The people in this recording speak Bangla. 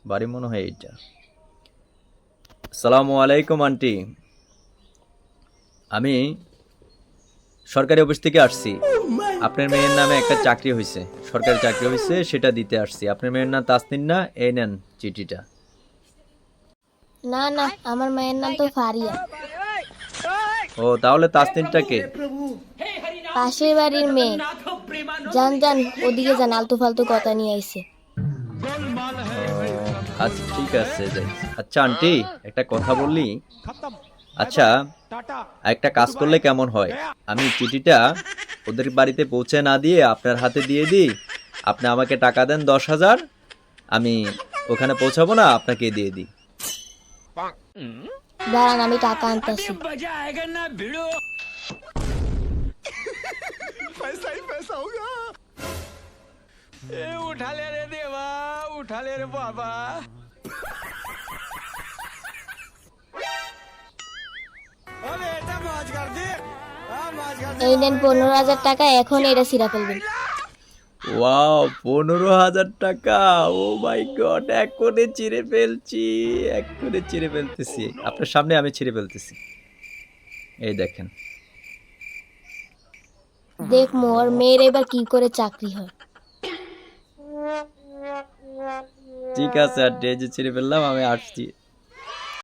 বাড়ি মনে হয় এইটা। আসসালামু আলাইকুম আন্টি, আমি সরকারি অফিস থেকে আসছি। আপনার মেয়ের নামে একটা চাকরি হয়েছে, সরকারি চাকরি হয়েছে, সেটা দিতে আসছি। আপনার মেয়ের নাম তাসনিন না? এই নেন চিঠিটা। না না, আমার মায়ের নাম তো ফারিয়া। ও, তাহলে তাসনিনটা কে? পাশের বাড়ির মেয়ে। যান যান, ওদিকে যান, আলতু ফালতু কথা নিয়ে আইছে। আচ্ছা ঠিক আছে, যাই। আচ্ছা আন্টি, একটা কথা বললি। আচ্ছা, একটা কাজ করলে কেমন হয়? আমি চিঠিটা ওদের বাড়িতে পৌঁছে না দিয়ে আপনার হাতে দিয়ে দিই। আপনি আমাকে টাকা দেন 10,000, আমি ওখানে পৌঁছাবো না, আপনাকে দিয়ে দিই। দাঁড়ান, আমি টাকা আনতেছি। उठा ले रे देवा, उठा ले रे बाबा। अबे बेटा मौज कर दे, मौज कर दे। এই নেন 15,000 টাকা, এখন এটা ছিঁড়া ফেলবেন। ওয়াও, 15,000 টাকা! ও মাই গড, এক্ষুনি ছিঁড়ে ফেলছি, এক্ষুনি ছিঁড়ে ফেলতেছি। আপনার সামনে আমি ছিঁড়ে ফেলতেছি, এই দেখেন। দেখ মোর মেয়ের এবার কি করে চাকরি হয়। ঠিক আছে আন্টি, এই যে ছিঁড়ে ফেললাম, আমি আসছি।